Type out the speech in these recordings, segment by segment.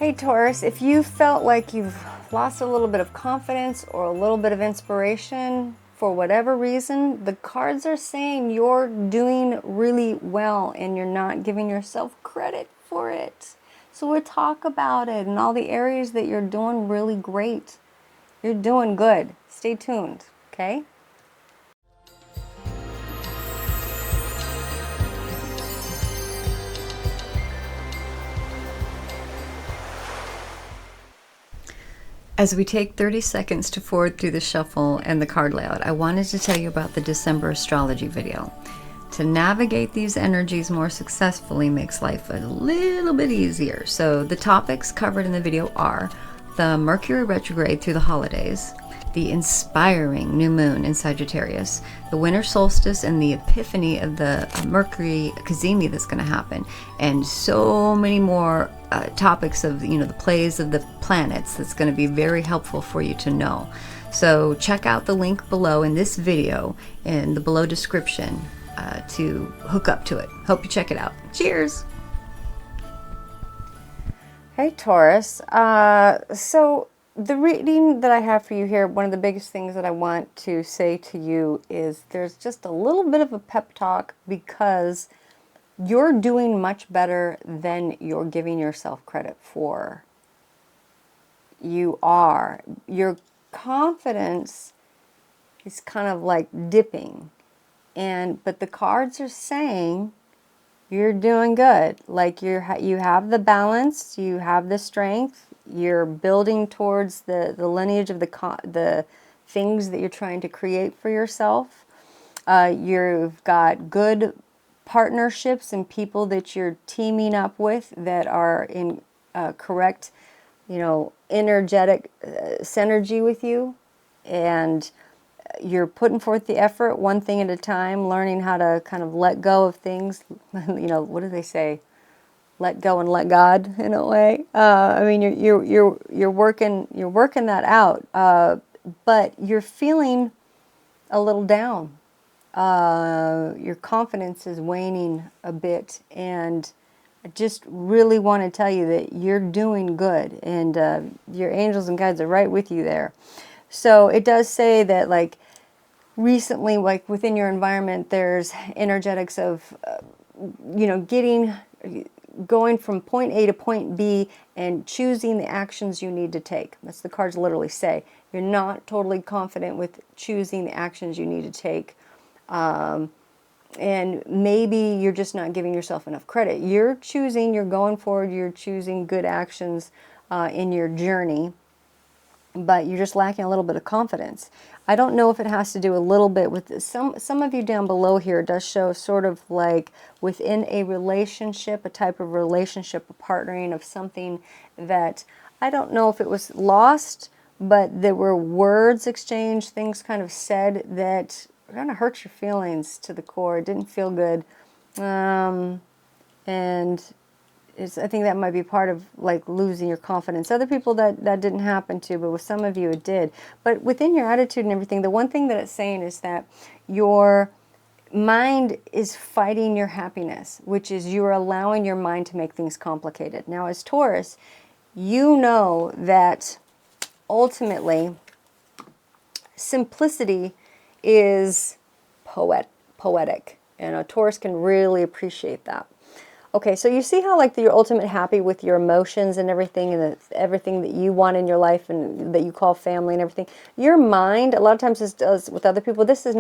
Hey Taurus, if you felt like you've lost a little bit of confidence or a little bit of inspiration for whatever reason, the cards are saying you're doing really well and you're not giving yourself credit for it. So we'll talk about it and all the areas that you're doing really great. You're doing good. Stay tuned, okay? As we take 30 seconds to forward through the shuffle and the card layout, I wanted to tell you about the December Astrology video. To navigate these energies more successfully makes life a little bit easier. So the topics covered in the video are the Mercury retrograde through the holidays, the inspiring new moon in Sagittarius, the winter solstice and the epiphany of the Mercury cazimi that's going to happen, and so many more topics of the plays of the planets that's going to be very helpful for you to know. So check out the link below in this video in the below description to hook up to it. Hope you check it out. Cheers! Hey Taurus, so the reading that I have for you here, one of the biggest things that I want to say to you is there's just a little bit of a pep talk because you're doing much better than you're giving yourself credit for. You are. Your confidence is kind of like dipping, but the cards are saying you're doing good. Like you have the balance, you have the strength, you're building towards the lineage of the things that you're trying to create for yourself. You've got good partnerships and people that you're teaming up with that are in correct, energetic synergy with you, and you're putting forth the effort one thing at a time, learning how to kind of let go of things. What do they say? Let go and let God, in a way. I mean, you're working that out, but you're feeling a little down. Your confidence is waning a bit, and I just really want to tell you that you're doing good, and your angels and guides are right with you there. So it does say that, like, recently, like within your environment, there's energetics of, going from point A to point B and choosing the actions you need to take. That's the cards literally say. You're not totally confident with choosing the actions you need to take. And maybe you're just not giving yourself enough credit. You're going forward, you're choosing good actions in your journey, but you're just lacking a little bit of confidence. I don't know if it has to do a little bit with this. Some of you down below here does show sort of like within a relationship, a type of relationship, a partnering of something that I don't know if it was lost, but there were words exchanged, things kind of said that are going to hurt your feelings to the core. It didn't feel good. And I think that might be part of like losing your confidence. Other people that didn't happen to, but with some of you it did. But within your attitude and everything, the one thing that it's saying is that your mind is fighting your happiness, which is you're allowing your mind to make things complicated. Now, as Taurus, you know that ultimately simplicity is poetic, and a Taurus can really appreciate that. Okay, so you see how like you're ultimately happy with your emotions and everything, and everything that you want in your life and that you call family and everything. Your mind, a lot of times this does with other people, this is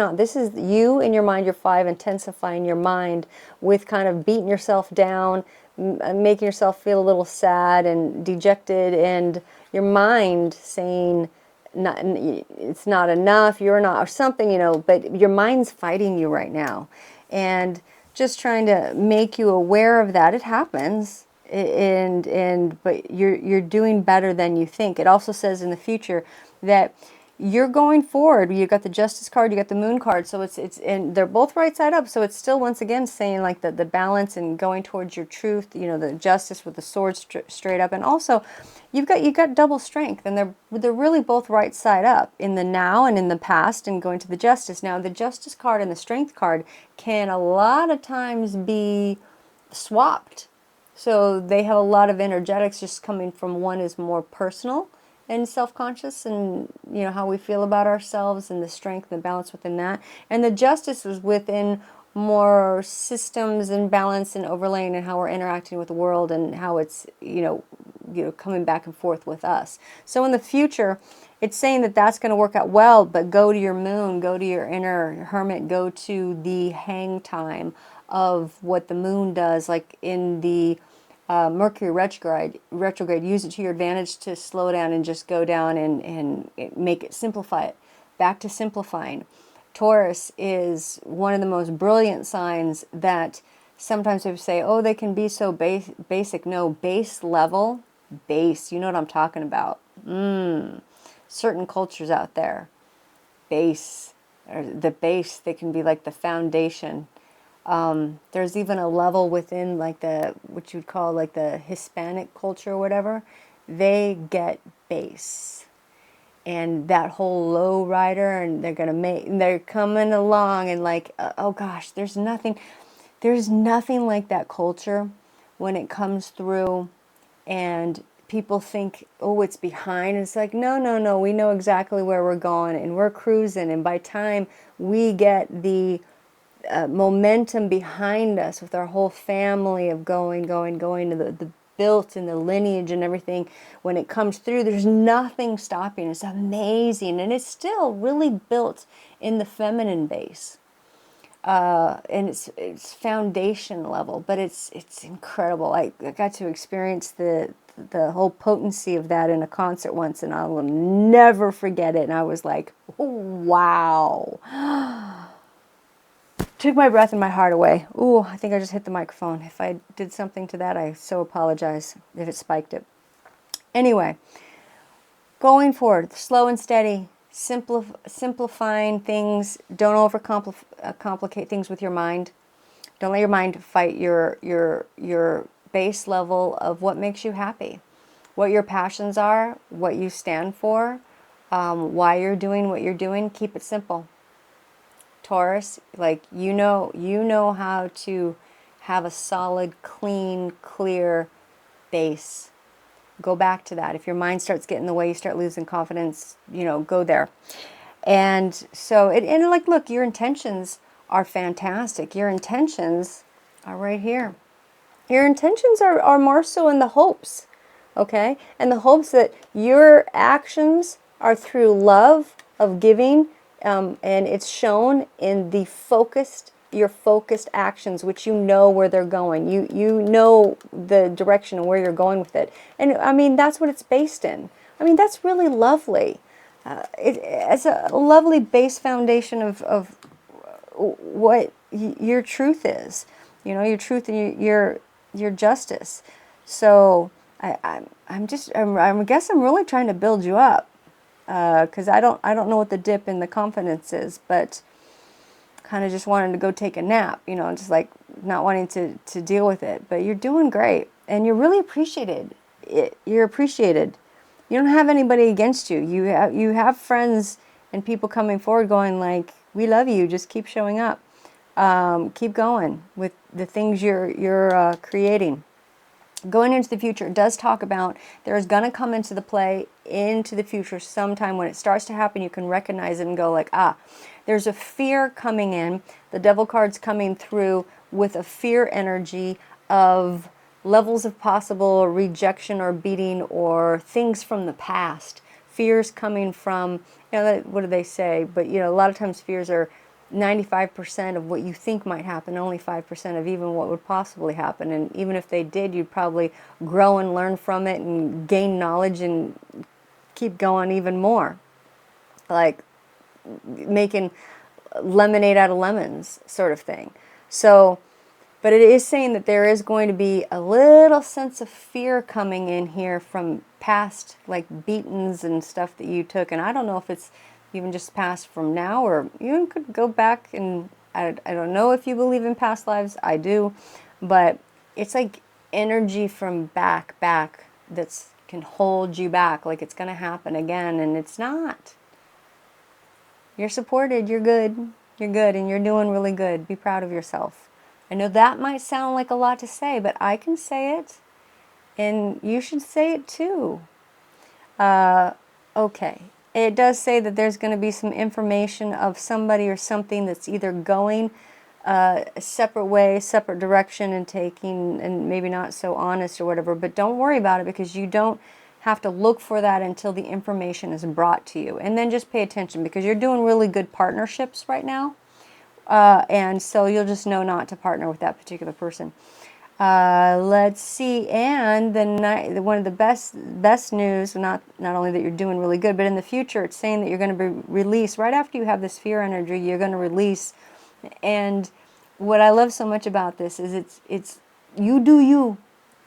you in your mind, your 5, intensifying your mind with kind of beating yourself down, making yourself feel a little sad and dejected, and your mind saying, it's not enough, you're not, or something, but your mind's fighting you right now. And just trying to make you aware of that. It happens, but you're doing better than you think. It also says in the future that you're going forward. You got the Justice card, you got the Moon card, so it's and they're both right side up. So it's still once again saying like the balance and going towards your truth. The Justice with the sword straight up, and also you've got double strength, and they're really both right side up in the now and in the past, and going to the Justice. Now the Justice card and the Strength card can a lot of times be swapped. So they have a lot of energetics just coming from, one is more personal and self-conscious, and how we feel about ourselves and the strength and balance within that. And the justice is within more systems and balance and overlaying, and how we're interacting with the world and how it's coming back and forth with us. So in the future, it's saying that that's going to work out well, but go to your moon, go to your inner hermit, go to the hang time of what the moon does, like in the Mercury retrograde, use it to your advantage to slow down and just go down and make it, simplify it, back to simplifying. Taurus is one of the most brilliant signs that sometimes people say, oh, they can be so basic. No, base level, base, you know what I'm talking about. Certain cultures out there, base, or the base, they can be like the foundation. There's even a level within like what you'd call like the Hispanic culture or whatever. They get base. And that whole low rider, and they're coming along and like, oh gosh, there's nothing like that culture when it comes through, and people think, oh, it's behind. It's like, no, we know exactly where we're going, and we're cruising, and by time we get the momentum behind us with our whole family of going to the built and the lineage and everything, when it comes through, there's nothing stopping. It's amazing, and it's still really built in the feminine base, and it's foundation level, but it's incredible. I got to experience the whole potency of that in a concert once, and I will never forget it. And I was like, oh, wow. Took my breath and my heart away. Ooh, I think I just hit the microphone. If I did something to that, I so apologize if it spiked it. Anyway, going forward, slow and steady, simplifying things. Don't overcomplicate things with your mind. Don't let your mind fight your base level of what makes you happy, what your passions are, what you stand for, why you're doing what you're doing. Keep it simple. Taurus, like you know how to have a solid, clean, clear base. Go back to that. If your mind starts getting in the way, you start losing confidence, go there. And so, and like, look, your intentions are fantastic. Your intentions are right here. Your intentions are more so in the hopes, okay? And the hopes that your actions are through love of giving, and it's shown in your focused actions, which you know where they're going. You know the direction and where you're going with it. And I mean, that's what it's based in. I mean, that's really lovely. It's a lovely base foundation of what your truth is. Your truth and your justice. So I guess I'm really trying to build you up. Because I don't know what the dip in the confidence is, but kind of just wanted to go take a nap, just like not wanting to deal with it. But you're doing great, and you're really appreciated. You're appreciated. You don't have anybody against you. You have friends and people coming forward going like, we love you, just keep showing up. Keep going with the things you're creating. Going into the future, it does talk about there's going to come into the future sometime. When it starts to happen, you can recognize it and go like, there's a fear coming in. The devil card's coming through with a fear energy of levels of possible rejection or beating or things from the past. Fears coming from, what do they say? But, a lot of times fears are 95% of what you think might happen, only 5% of even what would possibly happen. And even if they did, you'd probably grow and learn from it and gain knowledge and keep going even more. Like making lemonade out of lemons sort of thing. So, but it is saying that there is going to be a little sense of fear coming in here from past like beatings and stuff that you took. And I don't know if it's even just past from now, or you could go back, and I don't know if you believe in past lives. I do, but it's like energy from back that's can hold you back, like it's going to happen again, and it's not. You're supported, you're good, and you're doing really good. Be proud of yourself. I know that might sound like a lot to say, but I can say it, and you should say it too. Okay. It does say that there's going to be some information of somebody or something that's either going a separate way, separate direction, and taking, and maybe not so honest or whatever, but don't worry about it, because you don't have to look for that until the information is brought to you. And then just pay attention, because you're doing really good partnerships right now. And so you'll just know not to partner with that particular person. Let's see, and one of the best news, not only that you're doing really good, but in the future, it's saying that you're going to be released right after you have this fear energy. You're going to release, and what I love so much about this is it's you do you,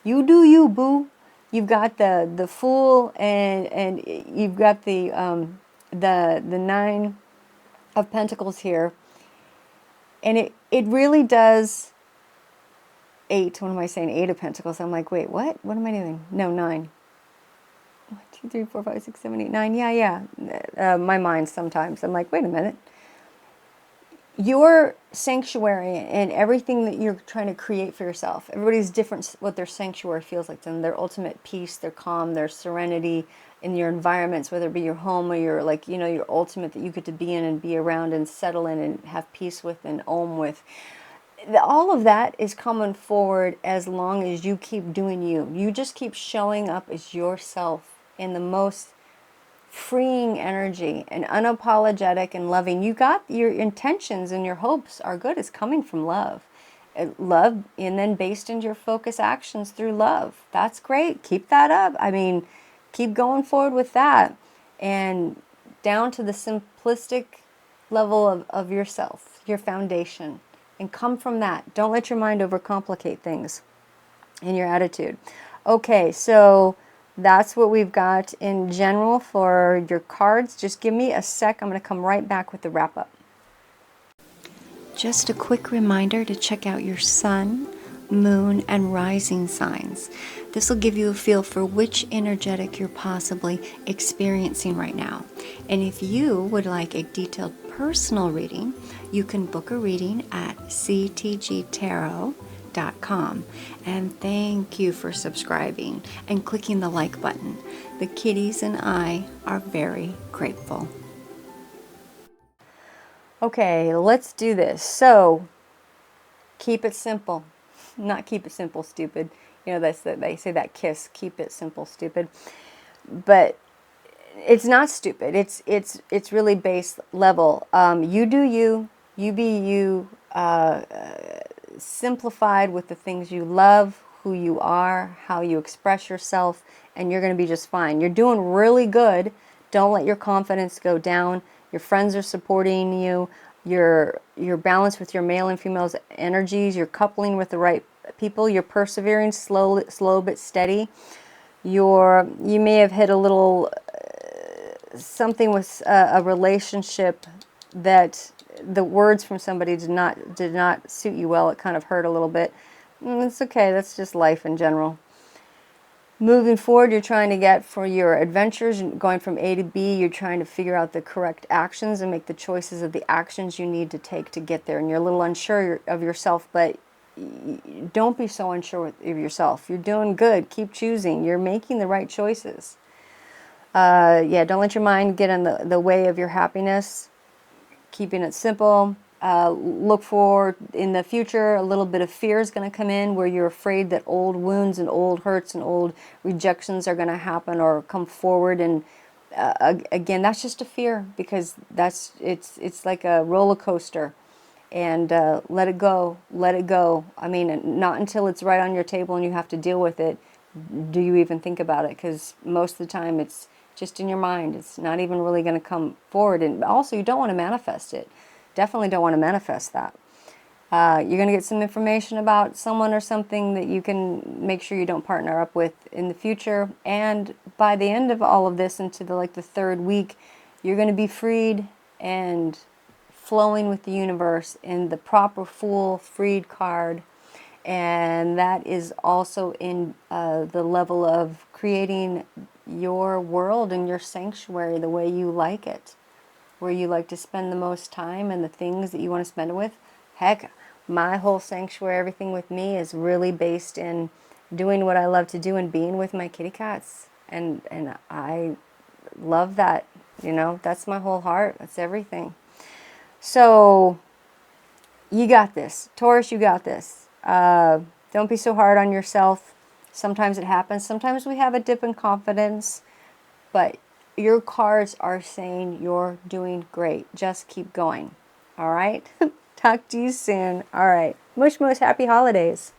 boo. You've got the Fool, and you've got the Nine of Pentacles here, and it really does. Eight, what am I saying? Eight of Pentacles. I'm like, wait, what? What am I doing? No, nine. 1, 2, 3, 4, 5, 6, 7, 8, 9. Yeah. My mind sometimes. I'm like, wait a minute. Your sanctuary and everything that you're trying to create for yourself. Everybody's different what their sanctuary feels like to them. Their ultimate peace, their calm, their serenity in your environments, whether it be your home or your, like, your ultimate that you get to be in and be around and settle in and have peace with and ohm with. All of that is coming forward as long as you keep doing you. You just keep showing up as yourself in the most freeing energy and unapologetic and loving. You got your intentions and your hopes are good. It's coming from love. Love, and then based in your focus actions through love. That's great. Keep that up. I mean, keep going forward with that. And down to the simplistic level of yourself, your foundation. And come from that. Don't let your mind overcomplicate things in your attitude. Okay, so that's what we've got in general for your cards. Just give me a sec. I'm going to come right back with the wrap up. Just a quick reminder to check out your sun, moon, and rising signs. This will give you a feel for which energetic you're possibly experiencing right now. And if you would like a detailed personal reading, you can book a reading at ctgtarot.com. And thank you for subscribing and clicking the like button. The kitties and I are very grateful. Okay, let's do this. So, keep it simple. Not keep it simple, stupid. They say that kiss, keep it simple, stupid. But it's not stupid. It's really base level. You do you. You be you. Simplified with the things you love, who you are, how you express yourself, and you're going to be just fine. You're doing really good. Don't let your confidence go down. Your friends are supporting you. You're balanced with your male and female's energies. You're coupling with the right people. You're persevering, slow but steady. You may have hit a little something with a relationship that the words from somebody did not suit you well. It kind of hurt a little bit. It's okay. That's just life in general. Moving forward, you're trying to get for your adventures, going from A to B, you're trying to figure out the correct actions and make the choices of the actions you need to take to get there. And you're a little unsure of yourself, but don't be so unsure of yourself. You're doing good. Keep choosing. You're making the right choices. Don't let your mind get in the way of your happiness. Keeping it simple. Look for, in the future, a little bit of fear is going to come in where you're afraid that old wounds and old hurts and old rejections are going to happen or come forward. And again, that's just a fear, because it's like a roller coaster. And let it go. Let it go. I mean, not until it's right on your table and you have to deal with it do you even think about it, because most of the time it's just in your mind. It's not even really going to come forward. And also, you don't want to manifest it. Definitely don't want to manifest that. You're going to get some information about someone or something that you can make sure you don't partner up with in the future. And by the end of all of this, into the third week, you're going to be freed and flowing with the universe in the proper Fool, freed card. And that is also in the level of creating your world and your sanctuary the way you like it, where you like to spend the most time and the things that you want to spend it with. Heck, My whole sanctuary, everything with me is really based in doing what I love to do and being with my kitty cats. And I love that, you know, that's my whole heart. That's everything. So you got this. Taurus, you got this. Don't be so hard on yourself. Sometimes it happens. Sometimes we have a dip in confidence, but your cards are saying you're doing great. Just keep going. All right? Talk to you soon. All right. Mush mush. Happy holidays.